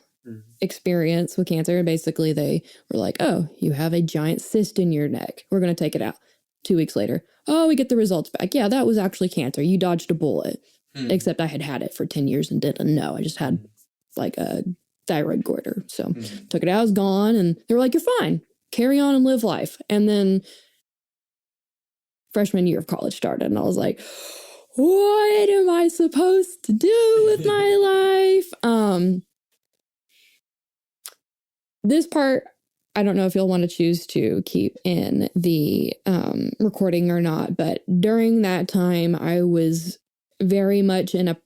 experience with cancer. Basically, they were like, oh, you have a giant cyst in your neck. We're going to take it out. 2 weeks later, oh, we get the results back. Yeah, that was actually cancer. You dodged a bullet. Except I had it for 10 years and didn't know. I just had like a thyroid goiter. So took it out, it was gone. And they were like, you're fine. Carry on and live life. And then freshman year of college started. And I was like, what am I supposed to do with my life? This part, I don't know if you'll want to choose to keep in the recording or not. But during that time, I was very much in a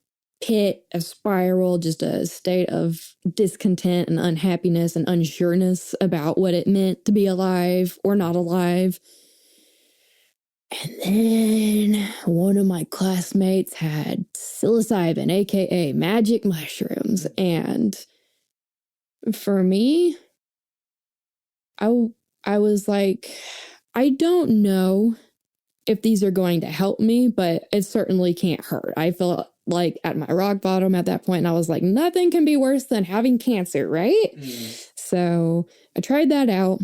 pit, a spiral, just a state of discontent and unhappiness and unsureness about what it meant to be alive or not alive. And then one of my classmates had psilocybin, aka magic mushrooms. And for me, I was like, I don't know if these are going to help me, but it certainly can't hurt. I felt like at my rock bottom at that point, and I was like, nothing can be worse than having cancer, right? So I tried that out,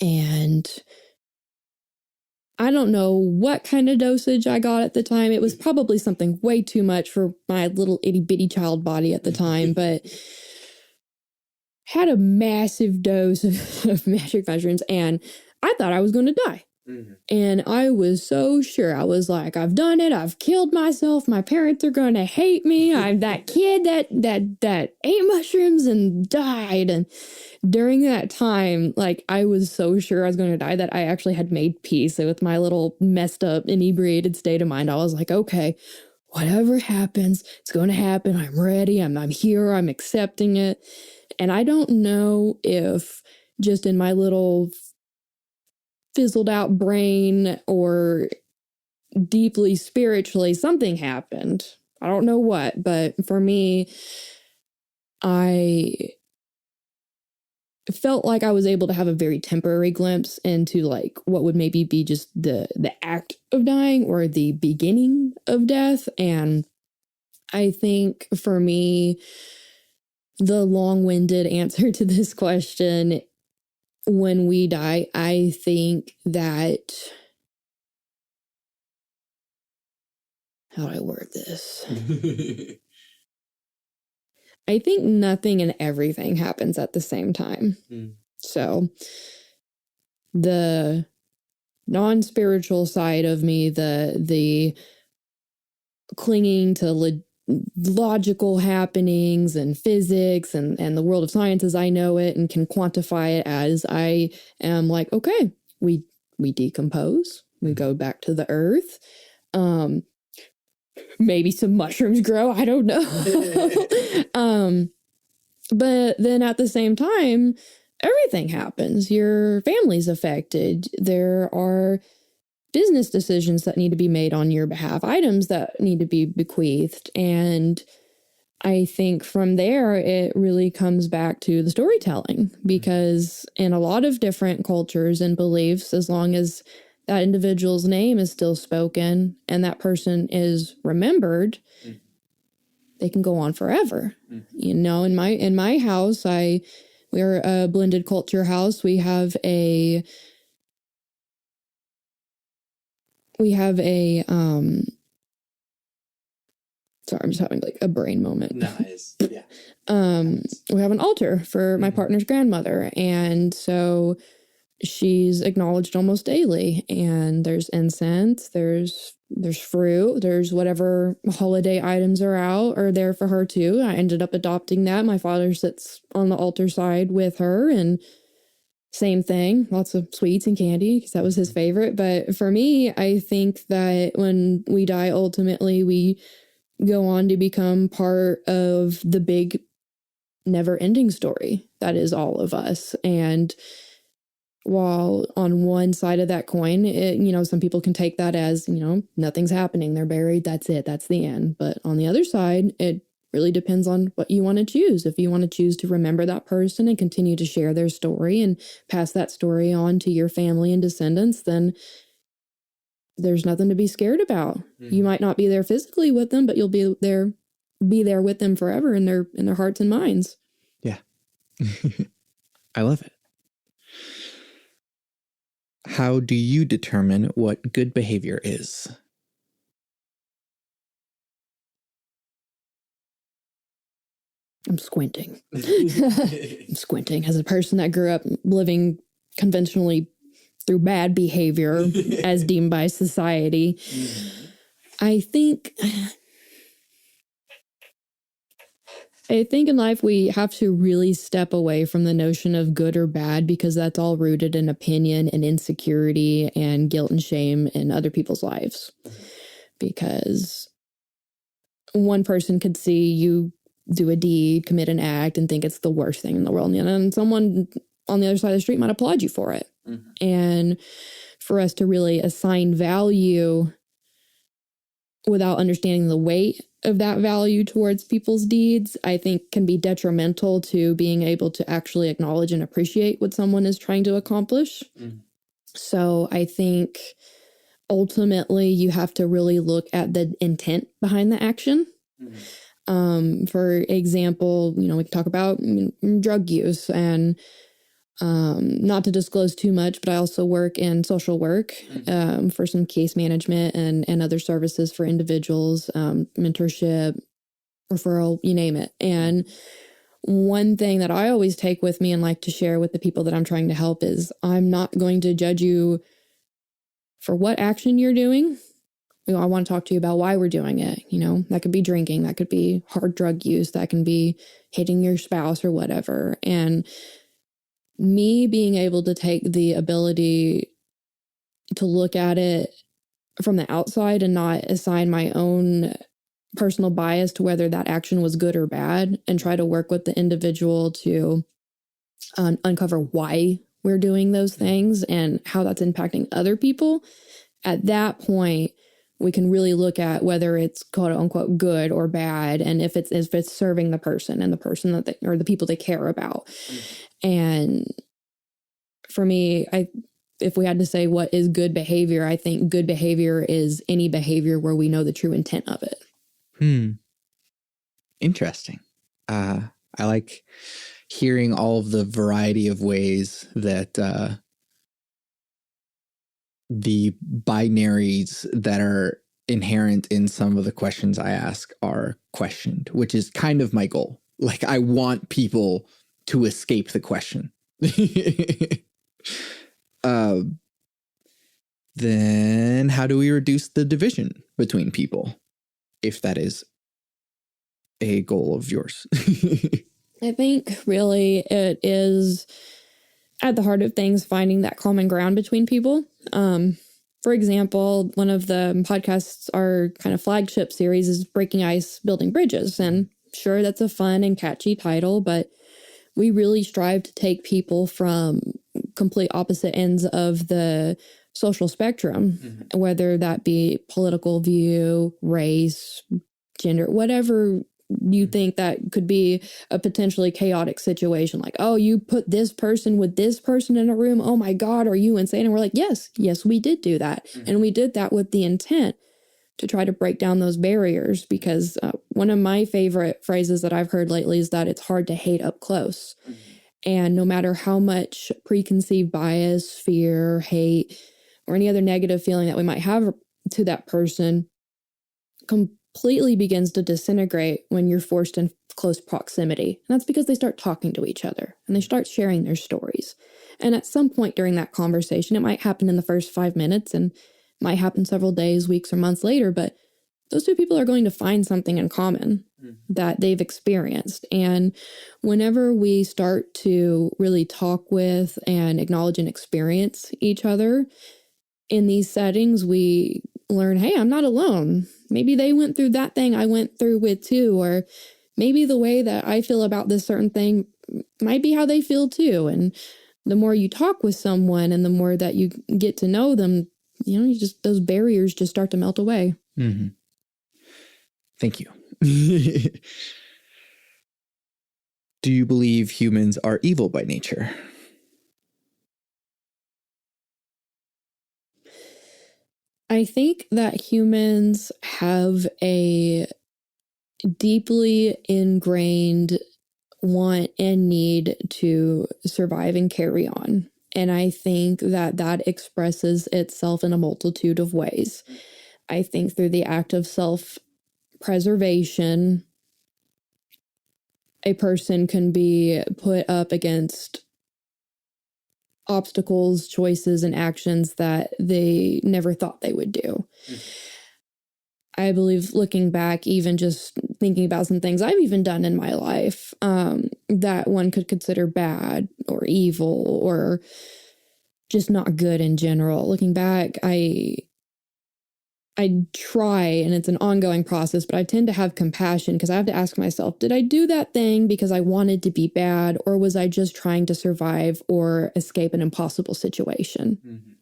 and I don't know what kind of dosage I got at the time. It was probably something way too much for my little itty bitty child body at the time, but had a massive dose of magic mushrooms, and I thought I was going to die. And I was so sure. I was like, I've done it. I've killed myself. My parents are going to hate me. I'm that kid that ate mushrooms and died. And during that time, like, I was so sure I was going to die that I actually had made peace with my little messed up, inebriated state of mind. I was like, okay, whatever happens, it's going to happen. I'm ready. I'm here. I'm accepting it. And I don't know if just in my little fizzled out brain or deeply spiritually, something happened. I don't know what, but for me, I felt like I was able to have a very temporary glimpse into like what would maybe be just the act of dying or the beginning of death. And I think for me, the long-winded answer to this question, when we die, I think that, how do I word this? I think nothing and everything happens at the same time. So the non-spiritual side of me, the clinging to logical happenings and physics and the world of science as I know it and can quantify it as I am like, okay, we decompose, we go back to the earth. Maybe some mushrooms grow, I don't know. But then at the same time, everything happens. Your family's affected. There are business decisions that need to be made on your behalf, items that need to be bequeathed. And I think from there, it really comes back to the storytelling, because in a lot of different cultures and beliefs, as long as that individual's name is still spoken and that person is remembered, they can go on forever. You know, in my house, we're a blended culture house. We have a sorry, I'm just having like a brain moment. Nice. Yeah. We have an altar for my partner's grandmother, and so she's acknowledged almost daily, and there's incense, there's fruit, there's whatever holiday items are out are there for her too. I ended up adopting that. My father sits on the altar side with her, and same thing, lots of sweets and candy because that was his favorite. But for me, I think that when we die, ultimately we go on to become part of the big never-ending story that is all of us. And while on one side of that coin, some people can take that as, nothing's happening, they're buried, that's it, that's the end. But on the other side, it really depends on what you want to choose. If you want to choose to remember that person and continue to share their story and pass that story on to your family and descendants, then there's nothing to be scared about. You might not be there physically with them, but you'll be there with them forever in their hearts and minds. Yeah. I love it. How do you determine what good behavior is? I'm squinting. I'm squinting as a person that grew up living conventionally through bad behavior as deemed by society. I think in life we have to really step away from the notion of good or bad, because that's all rooted in opinion and insecurity and guilt and shame in other people's lives. Because one person could see you do a deed, commit an act, and think it's the worst thing in the world. And someone on the other side of the street might applaud you for it. And for us to really assign value without understanding the weight of that value towards people's deeds, I think can be detrimental to being able to actually acknowledge and appreciate what someone is trying to accomplish. So I think ultimately you have to really look at the intent behind the action. For example, we can talk about drug use, and not to disclose too much, but I also work in social work for some case management and other services for individuals, mentorship, referral, you name it. And one thing that I always take with me and like to share with the people that I'm trying to help is I'm not going to judge you for what action you're doing. I want to talk to you about why we're doing it. That could be drinking, that could be hard drug use, that can be hitting your spouse or whatever. And me being able to take the ability to look at it from the outside and not assign my own personal bias to whether that action was good or bad, and try to work with the individual to uncover why we're doing those things and how that's impacting other people. At that point, we can really look at whether it's quote unquote good or bad, and if it's serving the person and the person or the people they care about. And for me, if we had to say what is good behavior, I think good behavior is any behavior where we know the true intent of it. Interesting. I like hearing all of the variety of ways that the binaries that are inherent in some of the questions I ask are questioned, which is kind of my goal. Like, I want people to escape the question. Then how do we reduce the division between people, if that is a goal of yours? I think really it is at the heart of things finding that common ground between people. For example, one of the podcasts, our kind of flagship series, is Breaking Ice, Building Bridges. And sure, that's a fun and catchy title, but we really strive to take people from complete opposite ends of the social spectrum, whether that be political view, race, gender, whatever you think that could be a potentially chaotic situation. Like, oh, you put this person with this person in a room. Oh my God, are you insane? And we're like, yes, we did do that. And we did that with the intent to try to break down those barriers, because one of my favorite phrases that I've heard lately is that it's hard to hate up close. And no matter how much preconceived bias, fear, hate, or any other negative feeling that we might have to that person completely begins to disintegrate when you're forced in close proximity. And that's because they start talking to each other and they start sharing their stories. And at some point during that conversation, it might happen in the first 5 minutes and might happen several days, weeks, or months later, but those two people are going to find something in common that they've experienced. And whenever we start to really talk with and acknowledge and experience each other in these settings, we learn, hey, I'm not alone. Maybe they went through that thing I went through with too, or maybe the way that I feel about this certain thing might be how they feel too. And the more you talk with someone and the more that you get to know them, those barriers just start to melt away. Mm-hmm. Thank you. Do you believe humans are evil by nature? I think that humans have a deeply ingrained want and need to survive and carry on. And I think that expresses itself in a multitude of ways. I think through the act of self-preservation, a person can be put up against obstacles, choices, and actions that they never thought they would do. I believe, looking back, even just thinking about some things I've even done in my life that one could consider bad or evil or just not good in general. Looking back, I try, and it's an ongoing process, but I tend to have compassion because I have to ask myself, did I do that thing because I wanted to be bad, or was I just trying to survive or escape an impossible situation? Mm-hmm.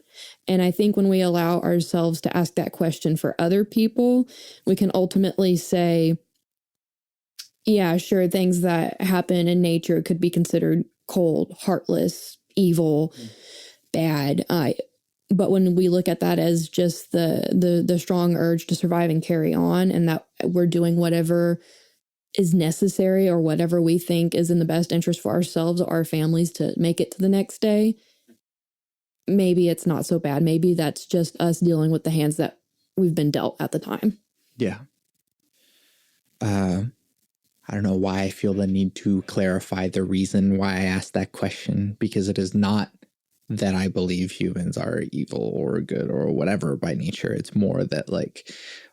And I think when we allow ourselves to ask that question for other people, we can ultimately say, yeah, sure, things that happen in nature could be considered cold, heartless, evil, bad. But when we look at that as just the strong urge to survive and carry on, and that we're doing whatever is necessary or whatever we think is in the best interest for ourselves or our families to make it to the next day, maybe it's not so bad. Maybe that's just us dealing with the hands that we've been dealt at the time. Yeah. I don't know why I feel the need to clarify the reason why I asked that question, because it is not that I believe humans are evil or good or whatever by nature. It's more that, like,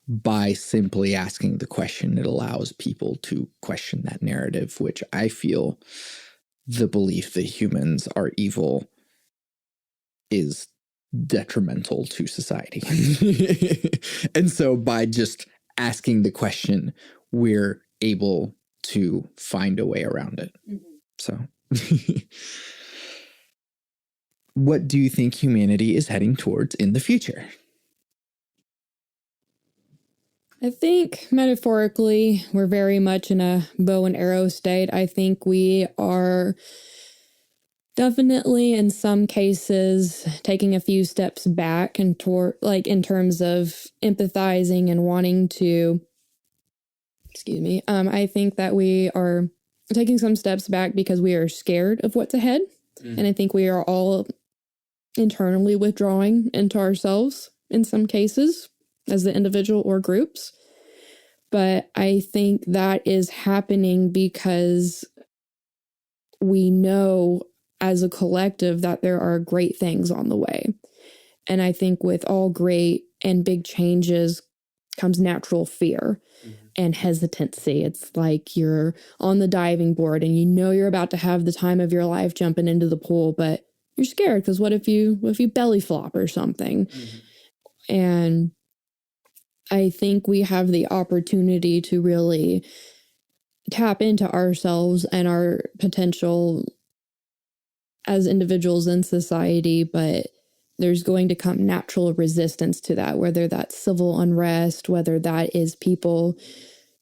by simply asking the question, it allows people to question that narrative, which I feel the belief that humans are evil is detrimental to society. And so by just asking the question, we're able to find a way around it. Mm-hmm. So what do you think humanity is heading towards in the future? I think metaphorically, we're very much in a bow and arrow state. I think we are Definitely in some cases, taking a few steps back and like in terms of empathizing and wanting to, I think that we are taking some steps back because we are scared of what's ahead. And I think we are all internally withdrawing into ourselves in some cases as the individual or groups. But I think that is happening because we know as a collective that there are great things on the way. And I think with all great and big changes comes natural fear and hesitancy. It's like you're on the diving board and you know you're about to have the time of your life jumping into the pool, but you're scared because what if you belly flop or something? And I think we have the opportunity to really tap into ourselves and our potential as individuals in society, but there's going to come natural resistance to that, whether that's civil unrest, whether that is people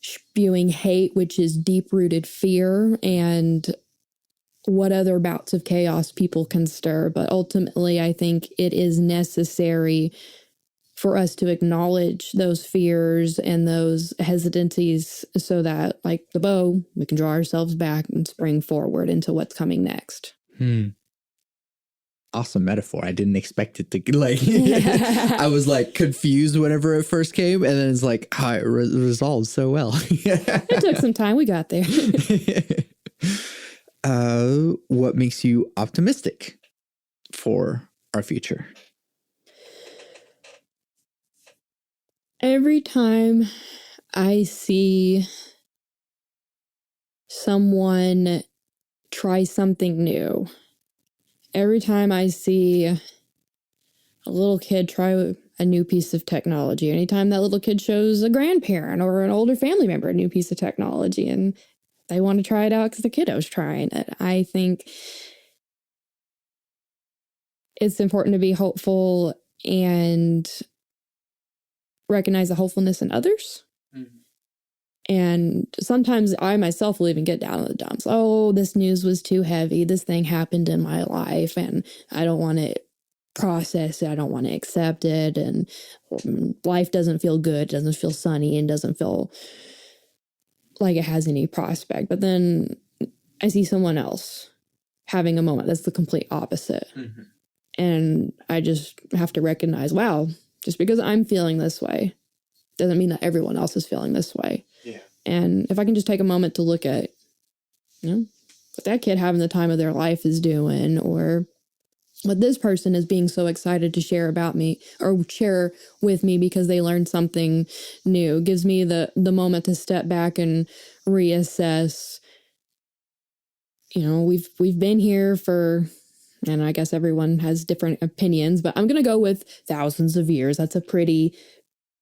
spewing hate, which is deep-rooted fear, and what other bouts of chaos people can stir. But ultimately, I think it is necessary for us to acknowledge those fears and those hesitancies so that, like the bow, we can draw ourselves back and spring forward into what's coming next. Awesome metaphor. I didn't expect it to like, I was like confused whenever it first came, and then it's like, how it resolved so well. It took some time. We got there. What makes you optimistic for our future? Every time I see someone try something new, every time I see a little kid try a new piece of technology, anytime that little kid shows a grandparent or an older family member a new piece of technology and they want to try it out because the kiddo's trying it, I think it's important to be hopeful and recognize the hopefulness in others. And sometimes I myself will even get down in the dumps. Oh, this news was too heavy. This thing happened in my life and I don't want to process it. I don't want to accept it. And life doesn't feel good. It doesn't feel sunny and doesn't feel like it has any prospect. But then I see someone else having a moment that's the complete opposite. And I just have to recognize, wow, just because I'm feeling this way doesn't mean that everyone else is feeling this way. And if I can just take a moment to look at, what that kid having the time of their life is doing, or what this person is being so excited to share about me or share with me because they learned something new, gives me the moment to step back and reassess. We've been here for, and I guess everyone has different opinions, but I'm going to go with thousands of years. That's a pretty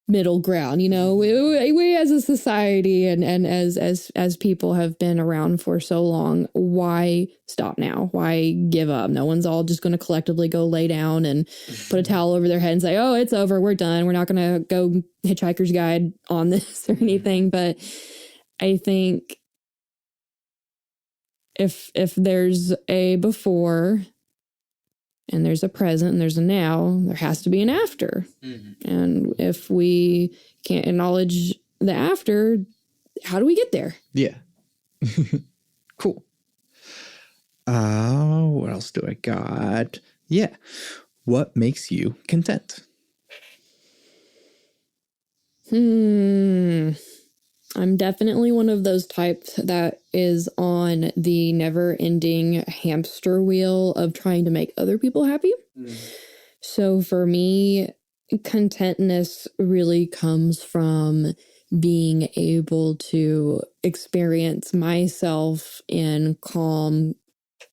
middle ground. We as a society and as people have been around for so long. Why stop now? Why give up? No one's all just going to collectively go lay down and put a towel over their head and say, oh, it's over, we're done, we're not going to go Hitchhiker's Guide on this or anything. But I think if there's a before and there's a present and there's a now, there has to be an after. And if we can't acknowledge the after, how do we get there? Yeah. Cool. What else do I got? Yeah. What makes you content? I'm definitely one of those types that is on the never-ending hamster wheel of trying to make other people happy. So for me, contentness really comes from being able to experience myself in calm,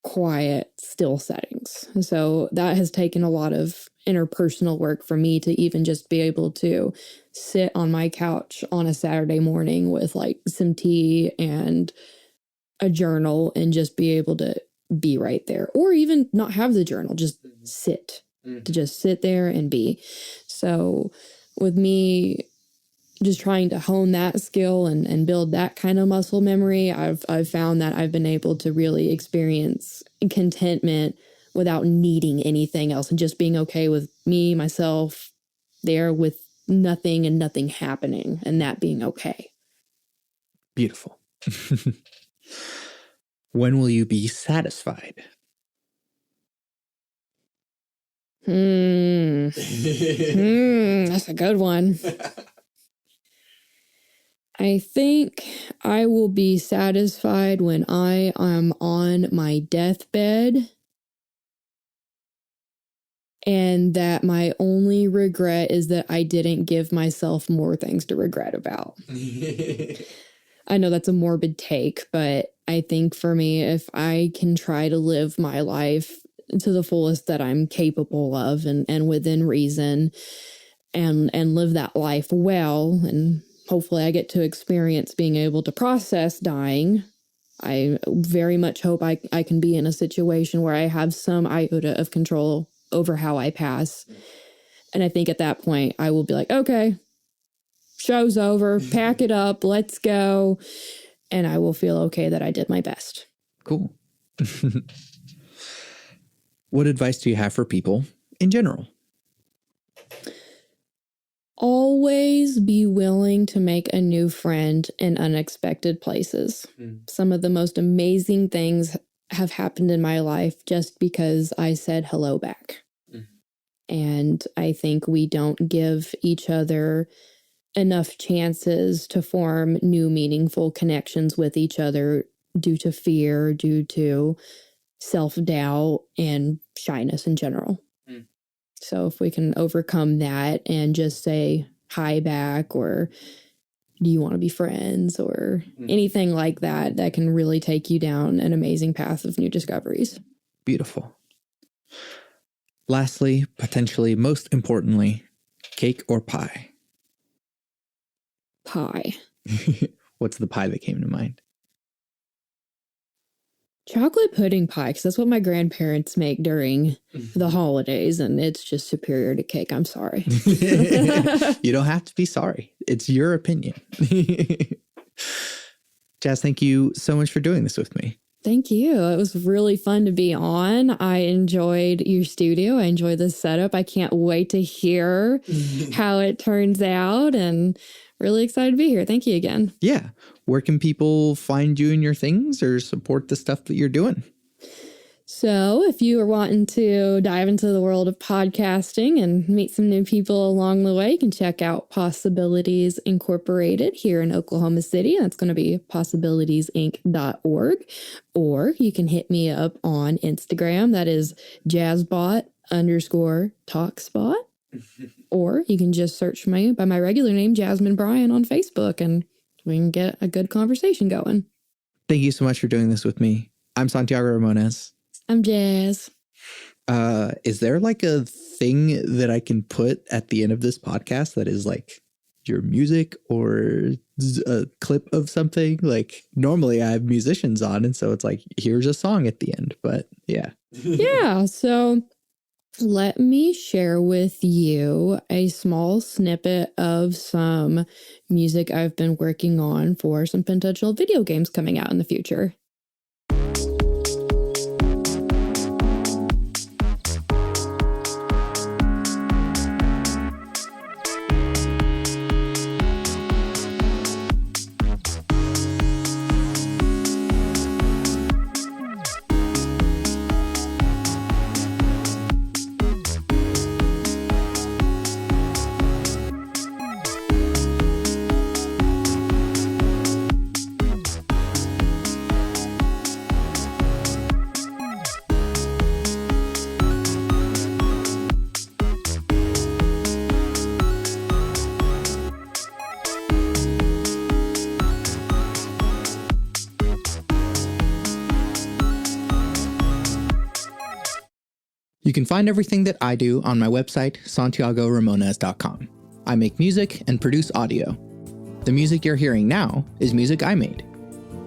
quiet, still settings. So that has taken a lot of interpersonal work for me to even just be able to sit on my couch on a Saturday morning with like some tea and a journal and just be able to be right there, or even not have the journal, just sit, to just sit there and be. So with me, just trying to hone that skill and build that kind of muscle memory, I've found that I've been able to really experience contentment without needing anything else and just being okay with me, myself, there with nothing and nothing happening, and that being okay. Beautiful. When will you be satisfied? That's a good one. I think I will be satisfied when I am on my deathbed and that my only regret is that I didn't give myself more things to regret about. I know that's a morbid take, but I think for me, if I can try to live my life to the fullest that I'm capable of and within reason and live that life well, and hopefully I get to experience being able to process dying. I very much hope I can be in a situation where I have some iota of control over how I pass. And I think at that point I will be like, okay, show's over, pack it up, let's go. And I will feel okay that I did my best. Cool. What advice do you have for people in general? Always be willing to make a new friend in unexpected places. Some of the most amazing things have happened in my life just because I said hello back. And I think we don't give each other enough chances to form new meaningful connections with each other due to fear, due to self-doubt and shyness in general. So if we can overcome that and just say hi back, or do you want to be friends, or anything like that, that can really take you down an amazing path of new discoveries. Beautiful. Lastly, potentially most importantly, cake or pie? Pie. What's the pie that came to mind? Chocolate pudding pie, because that's what my grandparents make during the holidays, and it's just superior to cake. I'm sorry. You don't have to be sorry. It's your opinion. Jazz, thank you so much for doing this with me. Thank you. It was really fun to be on. I enjoyed your studio. I enjoyed the setup. I can't wait to hear how it turns out, and really excited to be here. Thank you again. Yeah. Where can people find you and your things or support the stuff that you're doing? So if you are wanting to dive into the world of podcasting and meet some new people along the way, you can check out Possibilities Incorporated here in Oklahoma City. That's going to be possibilitiesinc.org. Or you can hit me up on Instagram. That is jazzbot_talkspot. Or you can just search me by my regular name, Jazmin Bryan, on Facebook, and we can get a good conversation going. Thank you so much for doing this with me. I'm Santiago Ramones. I'm Jazz. Is there like a thing that I can put at the end of this podcast that is like your music or a clip of something? Like normally I have musicians on, and so it's like, here's a song at the end, but yeah. Yeah. So let me share with you a small snippet of some music I've been working on for some potential video games coming out in the future. You can find everything that I do on my website, santiagoramones.com. I make music and produce audio. The music you're hearing now is music I made.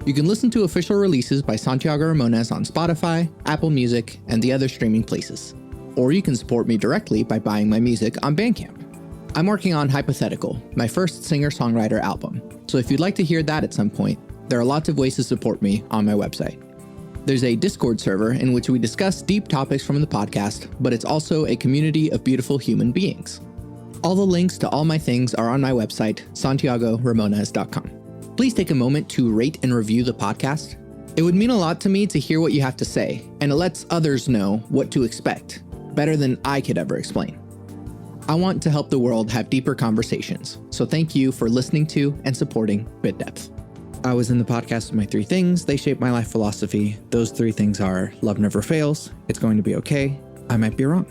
You can listen to official releases by Santiago Ramones on Spotify, Apple Music, and the other streaming places. Or you can support me directly by buying my music on Bandcamp. I'm working on Hypothetical, my first singer-songwriter album. So if you'd like to hear that at some point, there are lots of ways to support me on my website. There's a Discord server in which we discuss deep topics from the podcast, but it's also a community of beautiful human beings. All the links to all my things are on my website, santiagoramones.com. Please take a moment to rate and review the podcast. It would mean a lot to me to hear what you have to say, and it lets others know what to expect, better than I could ever explain. I want to help the world have deeper conversations, so thank you for listening to and supporting Bit Depth. I was in the podcast with my 3 things. They shape my life philosophy. Those 3 things are: love never fails, it's going to be okay, I might be wrong.